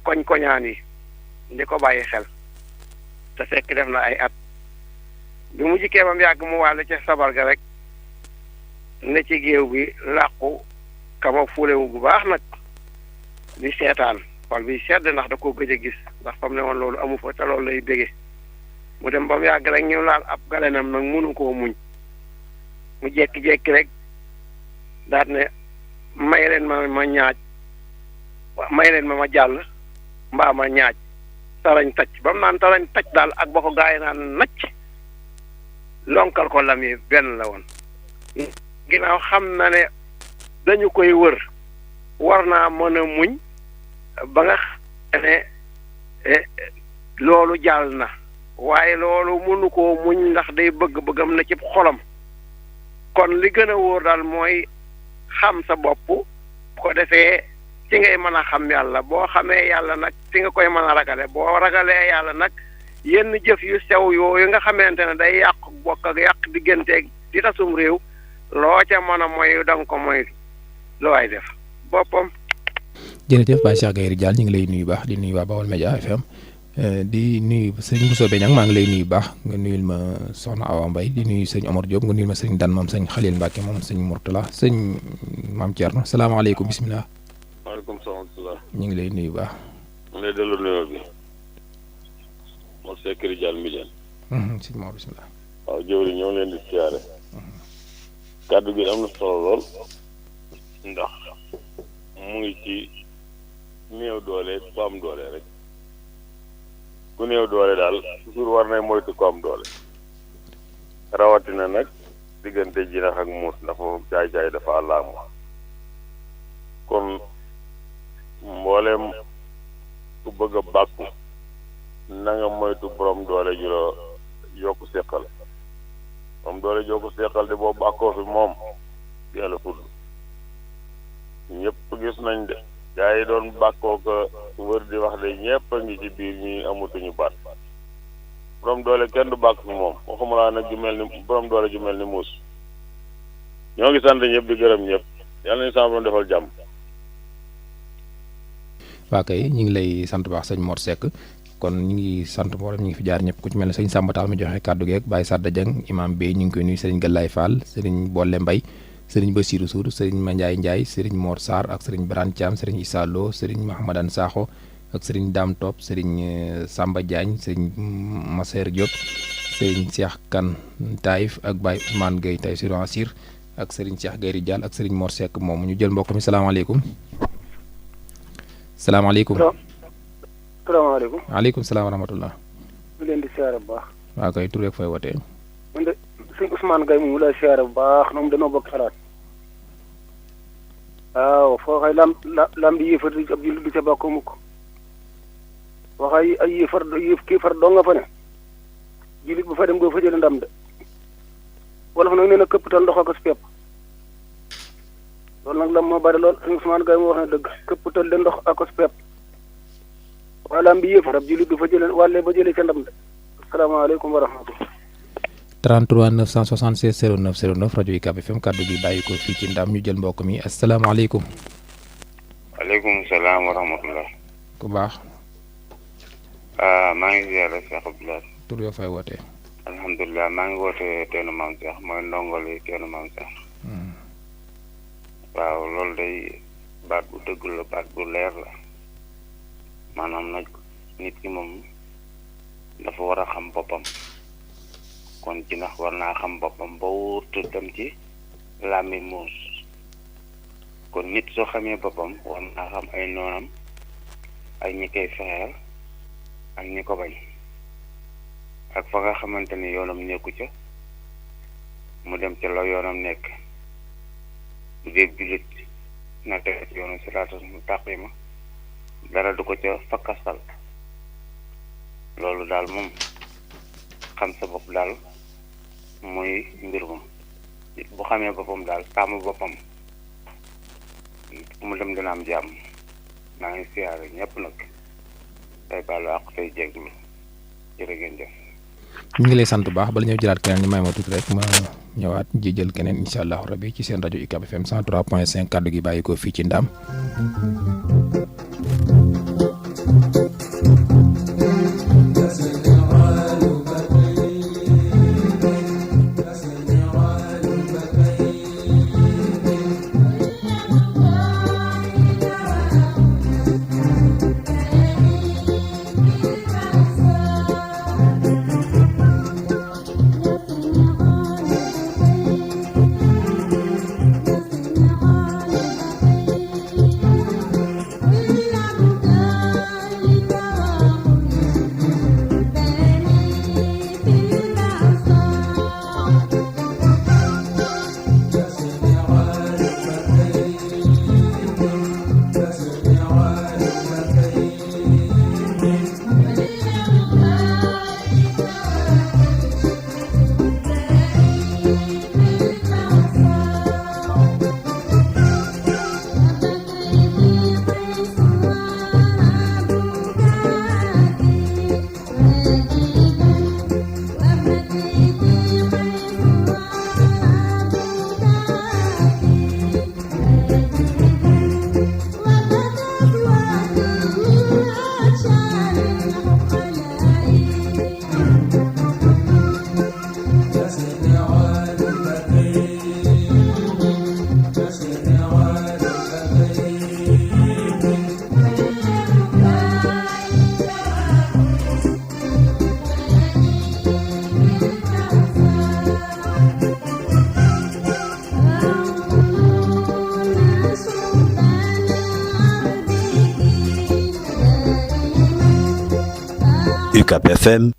koñ-koñaan yi di ko bàyyi xel te fekk def na ay at bi mu jikkee bam yàgg mu wàll ca sabar ga rek ne ci géew bi làqu kama fulewu bu baax nag di seetaan xol bi sedd ndax da koo gëj a gis ndax fam ne woon loolu amu fa te loolu lay bége mu dem ba mu yàgg rek ñu laal ab galenam nag mënu koo muñ mu jekki-jekki rek daat ne may leen ma ñaaj may leen ma jàll mbaa ma ñaaj tarañ tacc ba mu naan tarañ tacc daal ak ba ko gaay naan nacc lonkal ko lam yi benn la woon ginnaaw xam na ne dañu koy wër war naa mën a muñ ba nga xam ne loolu jàll na waaye loolu mënu koo muñ ndax day bëgg-bëggam na ci xolam kon li gën a wóor daal mooy xam sa bopp bu ko defee ci ngay mën a xam yàlla boo xamee yàlla nag ci nga koy mën a ragale boo ragalee yàlla nag yenn jëf yu sew yooyu nga xamante ne day yàq bokk ak yàq digganteeg di tasum réew loo ca mën a moy da nga ko moy lu waay def boppam.
jërëjëf Baye Cheikh Gaye Diall ñu ngi lay nuyu baax di nuyu waa Baol Média FM di nuyu sëñ Bousso Beñang maa ngi lay nuyu baax nga nuyul ma soxna Awa Mbaye di nuyu sëñ Omar Diop nga nuyul ma sëñ Dan moom sëñ Khalil Mbacke moom sëñ Mourtala sëñ Mame Thierno salaamaaleykum bisimilah.
maaleykum salaam.
ñu ngi lay nuyu baax.
mu ngi lay delloo nuyoo bi. Mor Seck Diall Mbijeen.
sëñ Mor bisimilah.
waaw jëwri ñoo ngi leen di siyaare. kàddu gi am na solo lool. ndax mu ngi ci néew doole ku am doole rek. ku néew doole daal toujours war nay moytu ko am doole. rawatina nag diggante jinax ak muus ndax foofu jaay-jaay dafa àllaamu. kon mboolem ku bëgg a bàkku na nga moytu borom doole ju la yokku seqal borom doole ju yokku seqal de boo bàkkoo fi moom yàlla fudd ñëpp gis nañ de gaa yi doon bàkkoo ko wër di wax de ñëpp a ngi ci biir ñi amatuñu baat borom doole kenn du bàkk fi moom waxuma laa nag ju mel ni borom doole ju mel ni muus ñoo ngi sant ñëpp di gërëm ñëpp yàlla nañu sama borom defal jàmm.
waa kay ñu ngi lay sant baax sëñ Mor Seck kon ñu ngi sant mboolem ñu ngi fi jaar ñëpp ku ci mel ne sëñ Samba Tall mi joxe kàddu geeg Baye Sadda Dieng imam Bey ñu ngi koy nuyu sëriñ Galaye Fall sëriñ Bolle Mbay sëriñ Bassirou Sour sëriñ Mandiaye Ndiaye sëriñ Mor Sarr ak sëriñ Birane Thiam sëriñ Issa Lo sëriñ Mahamadan Sakho ak sëriñ Dame Top sëriñ Samba Diagne sëriñ Masser Diop sëriñ Cheikh Kane Taïf ak Baye Ousmane Gueye Taïf sur Ansir ak sëriñ Cheikh Gaye Diall ak sëriñ Mor Seck moom ñu jël mbokk mi salaamaaleykum. salaamaaleykum.
salaamaaleykum.
waaleykum salaam wa rahmatullah.
ñu leen di siyaare bu baax.
waaw kay tur beeg fooy wootee.
man de sëñ Ousmane Gueye moom lay siyaare bu baax moom dañoo bokk xalaat. waaw foo xay lam bi yéefar di ab jullit du ca bokk mukk waxay ay yéefar kii far doo nga fa ne jullit bu fa dem doo fa jële ndam de wala fa nag nee na këpputal ndox ak pepp loolu nag lam moo bari lool sëñ Ousmane Gueye moo wax ne dëgg këpputal de ndox ak pepp waaye lam bi yéefar ab jullit du fa jële wàllee ba jële ca ndam de asalaamaaleykum wa rahmatullah
33 976 09 09 rajo UCAB FM kaddu gi bàyyi ko fii ci ndam ñu jël mbokk mi asalaamaaleykum.
waaleykum salaam wa rahmatullah.
ku baax.
maa ngi ziare Cheikh Abdoulaye.
tur yoo fay wootee.
alhamdulilah maa ngi wootee teenu maam Cheikh mooy ndongoli teenu maam Cheikh. waaw loolu day baat bu dëgg la baat bu leer la maanaam nag nit ki moom dafa war a xam boppam. kon ci ndax war naa xam boppam ba wurtu dem ci làmmi muus kon nit soo xamee boppam war naa xam ay noonam ay ñi koy fexeel ak ñi ko bañ ak fa nga xamante ni yoonam nekku ca mu dem ca la yoonam nekk bu dee jullit na teg ci yoonu siraatal mustaqiima dara du ko ca fakkastal loolu daal moom xam sa bopp daal mooy mbir moom bu xamee boppam daal taamu boppam mu dem dina am jàmm maa ngi siyaare ñëpp nag tey baalu àq tey jégglu jërë ngeen jëf.
ñu ngi lay sant bu baax bala ñëw jëlaat keneen ñu may ma tuuti rek ma ñëwaat ji jël keneen incha allah rabi ci seen rajo UCAB FM 103.5 kaddu gi bàyyi ko fii ci Ndam.
UCAB FM.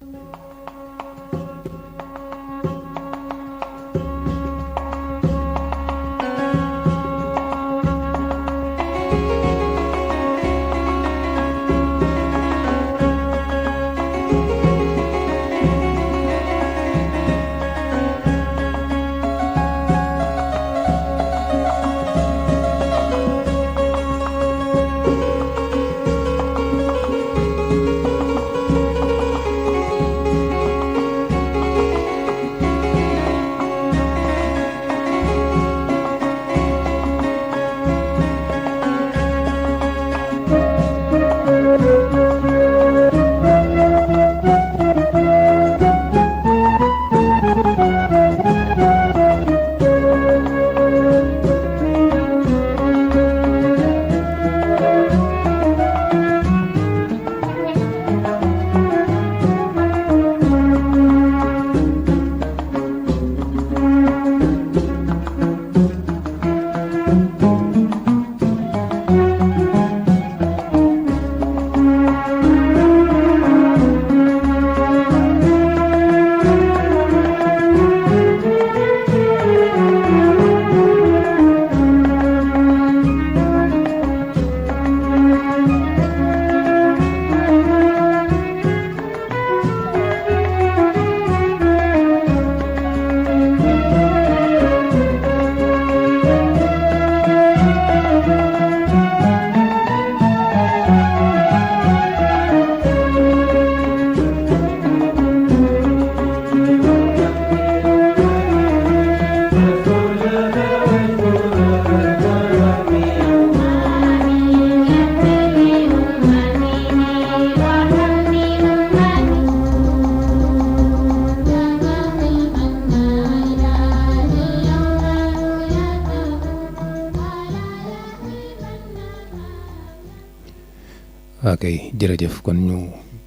ok jërëjëf kon ñu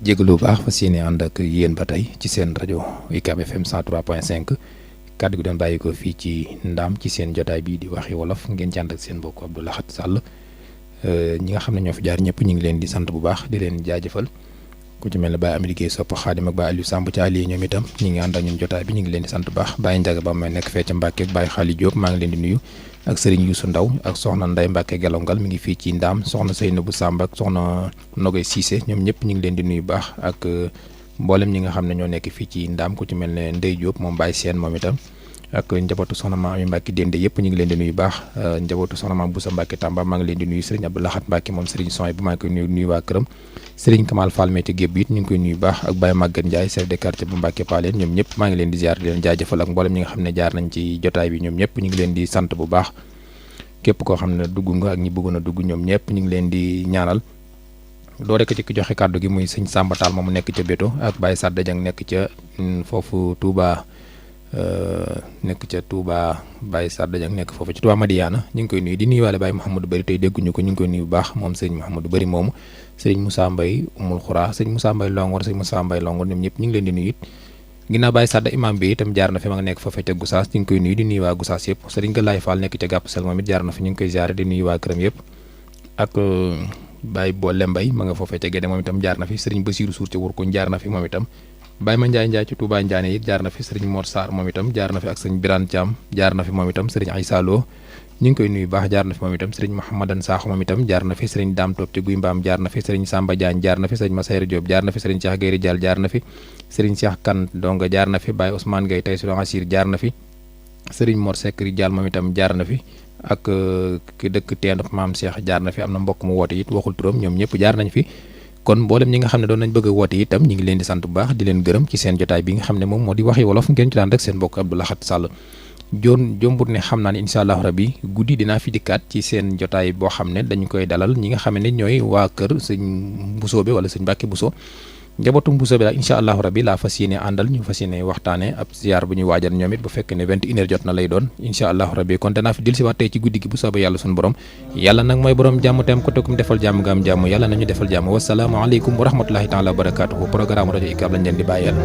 jégalu bu baax fas yéene ànd ak yéen ba tey ci seen rajo UCAB FM 103.5 kàddu gi doon bàyyi ko fii ci ndaam ci seen jotaay bii di waxi wolof ngeen ci ànd ak seen mbokk Abdou Lahad Sall ñi nga xam ne ñoo fi jaar ñëpp ñu ngi leen di sant bu baax di leen jaajëfal ku ci mel ne Baye Amady Guèye Sopp Xaadim ak Baye Aliou Samb ci àll yi ñoom itam ñi ngi ànd ak ñun jotaay bi ñu ngi leen di sant bu baax Baye Ndiaga ba may nekk fee ca Mbàkke ak Baye Xaali Diop maa ngi leen di nuyu ak Serigne Youssou Ndaw ak soxna Ndeye Mbacke Gelongal mi ngi fii ci Ndaam soxna Seynabou Samb ak soxna Nogay Cissé ñoom ñëpp ñu ngi leen di nuyu baax ak mboolem ñi nga xam ne ñoo nekk fii ci Ndaam ku ci mel ne Ndeye Diop moom Baye Sène moom itam ak njabootu soxna Maam yi Mbacke Dende yëpp ñu ngi leen di nuyu baax njabootu soxna Maam Boussa Mbacke Tamba maa ngi leen di nuyu Serigne Abdou Lahad Mbacke moom Serigne Soy bu maa ngi koy nuyu waa këram Serigne Kamal Fall Mété Gébb it ñu ngi koy nuyu baax ak Baye Maguette Ndiaye chef de quartier bu Mbacke Paleen ñoom ñëpp maa ngi leen di ziar di leen jaajëfal ak mboolem ñi nga xam ne jaar nañ ci jotaay bi ñoom ñëpp ñu ngi leen di sant bu baax képp koo xam ne dugg nga ak ñi bëggoon a dugg ñoom ñëpp ñu ngi leen di ñaanal doo rek ci ki joxe kàddu gi muy sëñ Samba Tall moomu nekk ca Béto ak Baye Sadda Dieng nekk ca foofu Touba Baye Sadda Dieng nekk foofu ci Touba Madiana ñu ngi koy nuyu di nuyuwaale Baye Mouhamadou Bari tey dégguñu ko ñu ngi koy nuyu bu baax moom sëñ Mouhamadou Bari moomu sëñ Moussa Mbaye Umul Xuraa sëñ Moussa Mbaye Longor sëñ Moussa Mbaye Longor ñoom ñëpp ñu ngi leen di nuyu it ginnaaw Baye Sadda imam bi itam jaar na fi ma nga nekk fa ca Goussaas ñu ngi koy nuyu di nuyu waa Goussaas yëpp sëriñ Galaye Fall nekk ca Gàpp Sel moom it jaar na fi ñu ngi koy ziare di nuyu waa këram yëpp ak Baye Boole Mbay ma nga foofee ca Gédé moom itam jaar na fi sëriñ Basiiru Suur ca Wurkuñ jaar na fi moom itam Baye Ma Njaay ci Touba Ndiané it jaar na fi sëriñ Mor Sarr moom itam jaar na fi ak sëriñ Birane Thiam jaar na fi moom itam sëriñ Aïssa Lo ñu ngi koy nuyu baax jaar na fi moom itam sëriñ Mouhamadan Sakho moom itam jaar na fi sëriñ Dame Top ci Guy Mbaam jaar na fi sëriñ Samba Diagne jaar na fi sëriñ Massayer Diop jaar na fi sëriñ Cheikh Gueye Dial jaar na fi sëriñ Cheikh Kane Donga jaar na fi Baye Ousmane Gueye tey Sudon Assir jaar na fi sëriñ Mor Seck Dial moom itam jaar na fi ak ki dëkk Teendop Maam Cheikh jaar na fi am na mbokk mu woote it waxul turam ñoom ñëpp jaar nañ fi kon mboolem ñi nga xam ne doon nañ bëgg a woote itam ñi ngi leen di sant bu baax di leen gërëm ci seen jotaay bi nga xam ne moom moo di waxi wolof ngeen ci daan rek seen mbokk Abdou Lahad Sall jombut ne xam naa ne incha allah rabbi guddi dinaa fi dikkaat ci seen jotaay boo xam ne dañu koy dalal ñi nga xam ne ñooy waa kër sëñ Bousso bi wala sëñ Mbàkke Bousso njabootu Bousso bi daal incha allah rabbi laa fas yéene àndal ñu fas yéene waxtaane ab ziar bu ñuy waajal ñoom it bu fekkee ne 21h jot na lay doon incha allah rabbi kon danaa fi dil si waat tey ci guddi gi bu soobee yàlla suñu borom yàlla nag mooy borom jàmm tem ko te kum defal jàmm nga am jàmm yàlla nañu defal jàmm wasalaamaaleykum wa rahmatullahi taala wa barakatuhu programme rajo UCAB lañ leen di bàyyeel